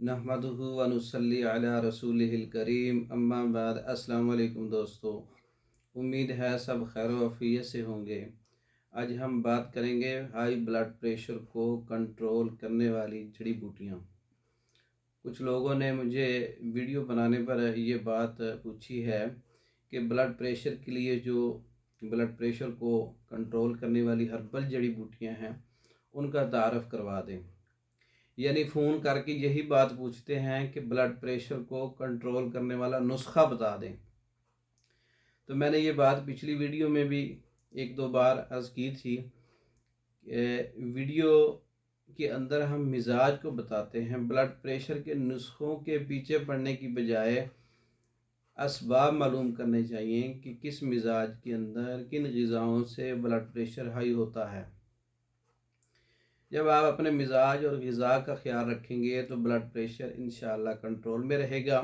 नहमदुहु व नुसल्ली अला रसूलिहिल करीम अम्मा बाद। अस्सलाम वालेकुम दोस्तों, उम्मीद है सब खैर व आफियत से होंगे। आज हम बात करेंगे हाई ब्लड प्रेशर को कंट्रोल करने वाली जड़ी बूटियाँ। कुछ लोगों ने मुझे वीडियो बनाने पर ये बात पूछी है कि ब्लड प्रेशर के लिए जो ब्लड प्रेशर को कंट्रोल करने वाली हर्बल जड़ी बूटियाँ हैं उनका तारफ़ करवा दें। यानी फ़ोन करके यही बात पूछते हैं कि ब्लड प्रेशर को कंट्रोल करने वाला नुस्खा बता दें। तो मैंने ये बात पिछली वीडियो में भी एक दो बार अर्ज़ की थी। वीडियो के अंदर हम मिजाज को बताते हैं, ब्लड प्रेशर के नुस्खों के पीछे पड़ने की बजाय असबाब मालूम करने चाहिए कि किस मिजाज के अंदर किन ग़िज़ाओं से ब्लड प्रेशर हाई होता है। जब आप अपने मिजाज और ग़िज़ा का ख्याल रखेंगे तो ब्लड प्रेशर इंशाअल्लाह कंट्रोल में रहेगा।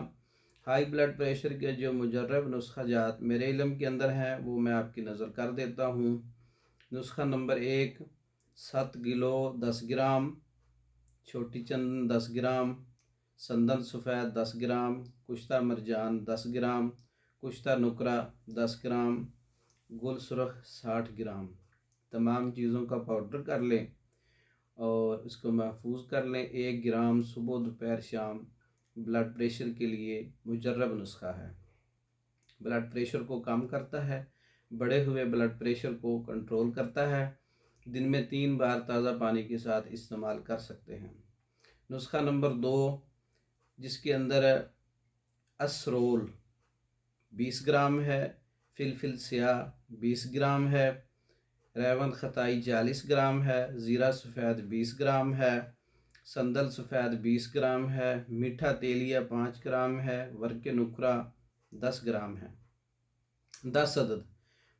हाई ब्लड प्रेशर के जो मुजर्रब नुस्खा जात मेरे इल्म के अंदर हैं वो मैं आपकी नज़र कर देता हूँ। नुस्खा नंबर 1, 7 किलो 10 ग्राम छोटी चंदन 10 ग्राम, संदन सफ़ेद 10 ग्राम, कुश्ता मरजान 10 ग्राम, कुश्ता नुकरा 10 ग्राम, गुल सुरख 60 ग्राम। तमाम चीज़ों का पाउडर कर लें और इसको महफूज कर लें। 1 ग्राम सुबह दोपहर शाम ब्लड प्रेशर के लिए मुजर्रब नुस्खा है। ब्लड प्रेशर को कम करता है, बढ़े हुए ब्लड प्रेशर को कंट्रोल करता है। दिन में 3 बार ताज़ा पानी के साथ इस्तेमाल कर सकते हैं। नुस्खा नंबर 2, जिसके अंदर असरोल 20 ग्राम है, फिलफिल स्याह 20 ग्राम है, रेवन खताई 40 ग्राम है, ज़ीरा सफ़ेद 20 ग्राम है, संदल सफ़ेद 20 ग्राम है, मीठा तेलिया 5 ग्राम है, वर्के नुकरा 10 ग्राम है। 10 अदद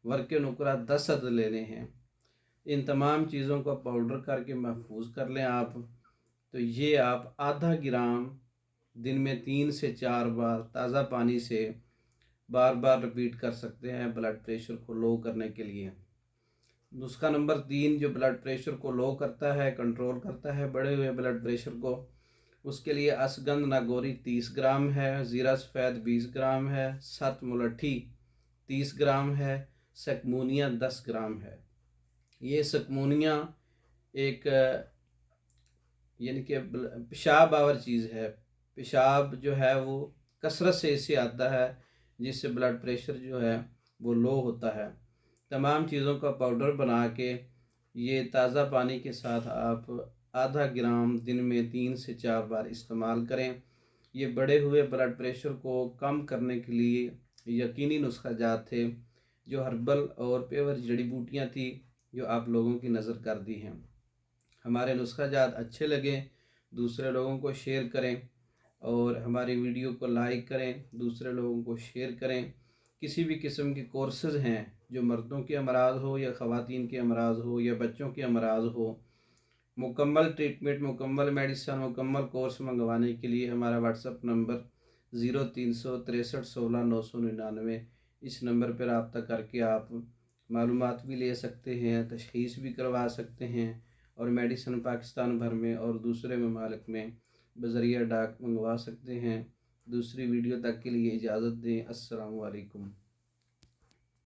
वर्के नुकरा 10 अदद लेने हैं। इन तमाम चीज़ों को पाउडर करके महफूज कर लें आप। तो ये आप आधा ग्राम दिन में 3 से 4 बार ताज़ा पानी से बार बार रिपीट कर सकते हैं ब्लड प्रेशर को लो करने के लिए। नुस्खा नंबर 3 जो ब्लड प्रेशर को लो करता है, कंट्रोल करता है बढ़े हुए ब्लड प्रेशर को, उसके लिए असगंध नागौरी 30 ग्राम है, ज़ीरा सफ़ेद 20 ग्राम है, 7 मुलट्ठी 30 ग्राम है, सकमूनिया 10 ग्राम है। ये सकमूनिया एक यानी कि पेशाब आवर चीज़ है। पेशाब जो है वो कसरत से इससे आता है जिससे ब्लड प्रेशर जो है वो लो होता है। तमाम चीज़ों का पाउडर बना के ये ताज़ा पानी के साथ आप आधा ग्राम दिन में 3 से 4 बार इस्तेमाल करें। ये बढ़े हुए ब्लड प्रेशर को कम करने के लिए यकीनी नुस्खा जात थे जो हर्बल और पेवर जड़ी बूटियाँ थी जो आप लोगों की नज़र कर दी हैं। हमारे नुस्खा जात अच्छे लगे दूसरे लोगों को शेयर करें और हमारी वीडियो को लाइक करें, दूसरे लोगों को शेयर करें। किसी भी किस्म के कोर्सेज़ हैं जो मर्दों के अमराज हो या ख़वातीन के अमराज हो या बच्चों के अमराज हो, मुकम्मल ट्रीटमेंट, मुकम्मल मेडिसन, मुकम्मल कोर्स मंगवाने के लिए हमारा व्हाट्सअप नंबर 036316 999 इस नंबर पर रब्ता करके आप मालूमात भी ले सकते हैं, तशख़ीस भी करवा सकते हैं और मेडिसन पाकिस्तान भर में और दूसरे ममालिक में बज़रिया डाक मंगवा सकते हैं। दूसरी वीडियो तक के लिए इजाज़त दें। अस्सलामु अलैकुम।